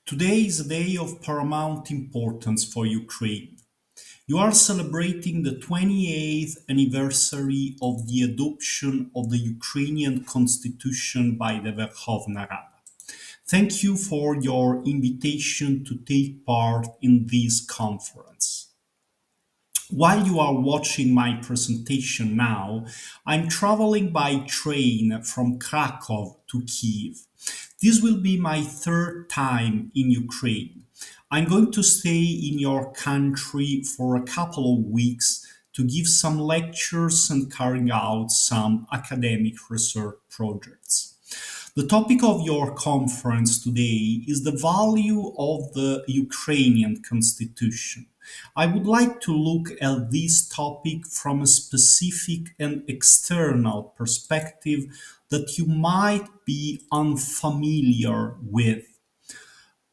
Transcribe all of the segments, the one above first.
Today is a day of paramount importance for Ukraine. You are celebrating the 28th anniversary of the adoption of the Ukrainian constitution by the Verkhovna Rada. Thank you for your invitation to take part in this conference. While you are watching my presentation now, I'm traveling by train from Krakow to Kiev. This will be my third time in Ukraine. I'm going to stay in your country for a couple of weeks to give some lectures and carrying out some academic research projects. The topic of your conference today is the value of the Ukrainian constitution. I would like to look at this topic from a specific and external perspective that you might be unfamiliar with.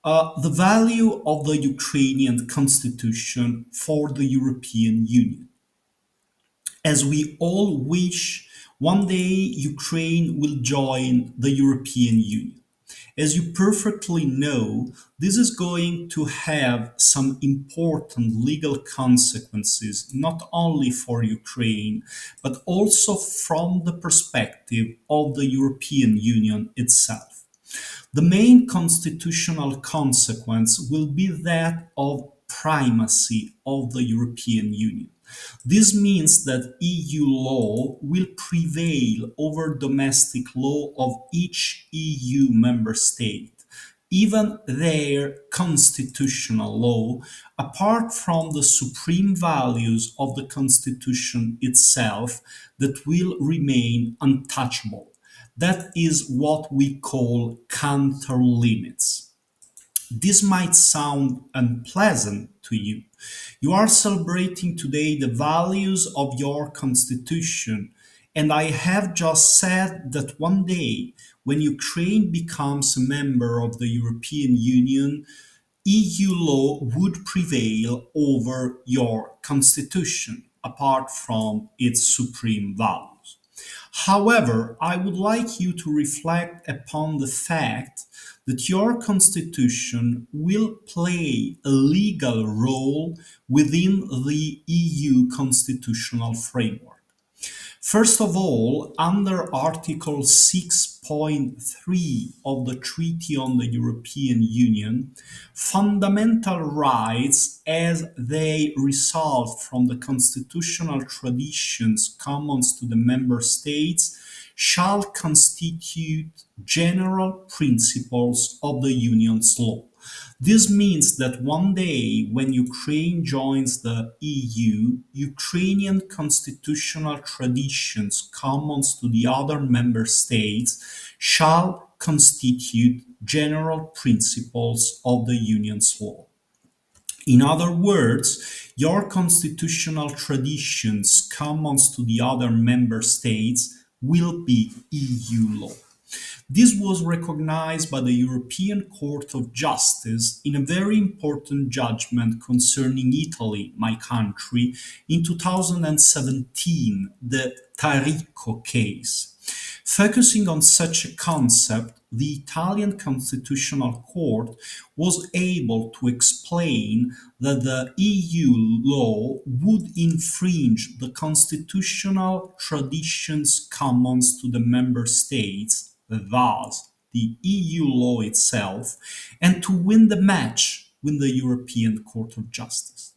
The value of the Ukrainian constitution for the European Union. As we all wish, one day Ukraine will join the European Union. As you perfectly know, this is going to have some important legal consequences, not only for Ukraine, but also from the perspective of the European Union itself. The main constitutional consequence will be that of primacy of the European Union. This means that EU law will prevail over domestic law of each EU member state, even their constitutional law, apart from the supreme values of the Constitution itself that will remain untouchable. That is what we call counter limits. This might sound unpleasant to you. You are celebrating today the values of your constitution, and I have just said that one day, when Ukraine becomes a member of the European Union, EU law would prevail over your constitution, apart from its supreme values. However, I would like you to reflect upon the fact that your constitution will play a legal role within the EU constitutional framework. First of all, under Article 6.3 of the Treaty on the European Union, fundamental rights as they result from the constitutional traditions common to the member states shall constitute general principles of the Union's law. This means that one day, when Ukraine joins the EU, Ukrainian constitutional traditions common to the other member states shall constitute general principles of the Union's law. In other words, your constitutional traditions common to the other member states will be EU law. This was recognized by the European Court of Justice in a very important judgment concerning Italy, my country, in 2017, the Enrico case. Focusing on such a concept, the Italian Constitutional Court was able to explain that the EU law would infringe the constitutional traditions common to the member states, thus the EU law itself, and to win the match with the European Court of Justice.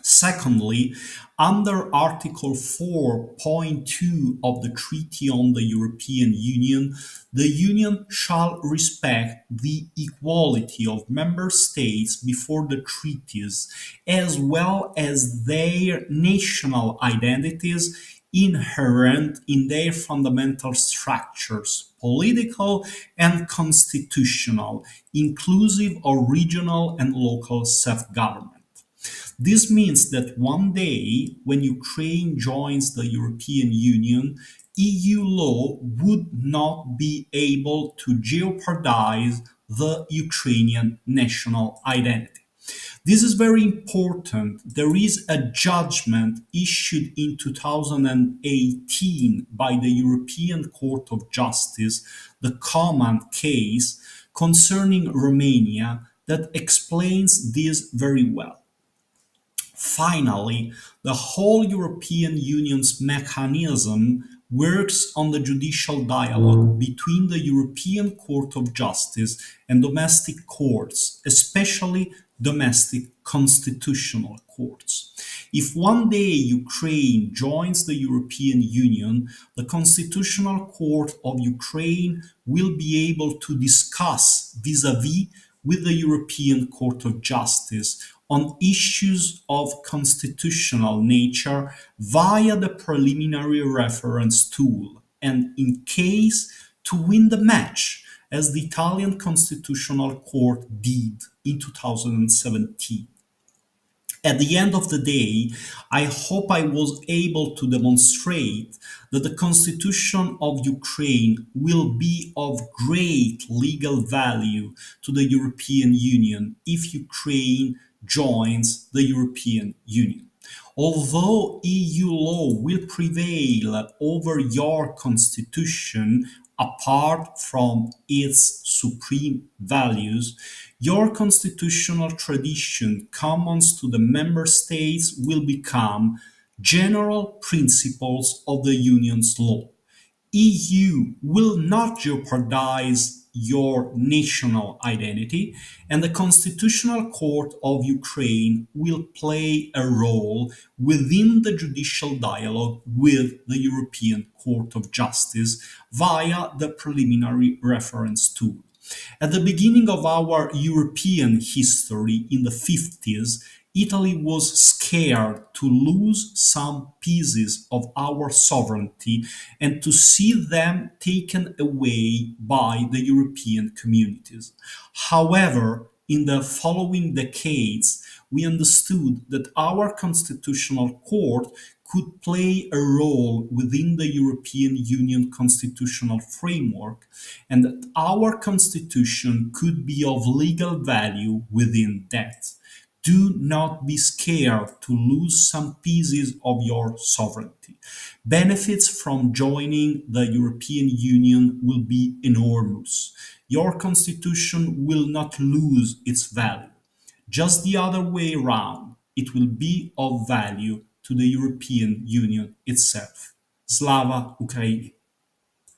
Secondly, under Article 4.2 of the Treaty on the European Union, the Union shall respect the equality of member states before the treaties, as well as their national identities inherent in their fundamental structures, political and constitutional, inclusive of regional and local self-government. This means that one day, when Ukraine joins the European Union, EU law would not be able to jeopardize the Ukrainian national identity. This is very important. There is a judgment issued in 2018 by the European Court of Justice, the Command case, concerning Romania that explains this very well. Finally, the whole European Union's mechanism works on the judicial dialogue between the European Court of Justice and domestic courts, especially domestic constitutional courts. If one day Ukraine joins the European Union, the Constitutional Court of Ukraine will be able to discuss vis-à-vis with the European Court of Justice on issues of constitutional nature via the preliminary reference tool, and in case to win the match, as the Italian Constitutional Court did in 2017. At the end of the day, I hope I was able to demonstrate that the Constitution of Ukraine will be of great legal value to the European Union if Ukraine joins the European Union. Although EU law will prevail over your constitution apart from its supreme values, your constitutional tradition common to the member states will become general principles of the Union's law. EU will not jeopardize your national identity, and the Constitutional Court of Ukraine will play a role within the judicial dialogue with the European Court of Justice via the preliminary reference tool. At the beginning of our European history in the 50s, Italy was scared to lose some pieces of our sovereignty and to see them taken away by the European communities. However, in the following decades, we understood that our constitutional court could play a role within the European Union constitutional framework, and that our constitution could be of legal value within that. Do not be scared to lose some pieces of your sovereignty. Benefits from joining the European Union will be enormous. Your constitution will not lose its value. Just the other way around, it will be of value to the European Union itself. Slava Ukraini!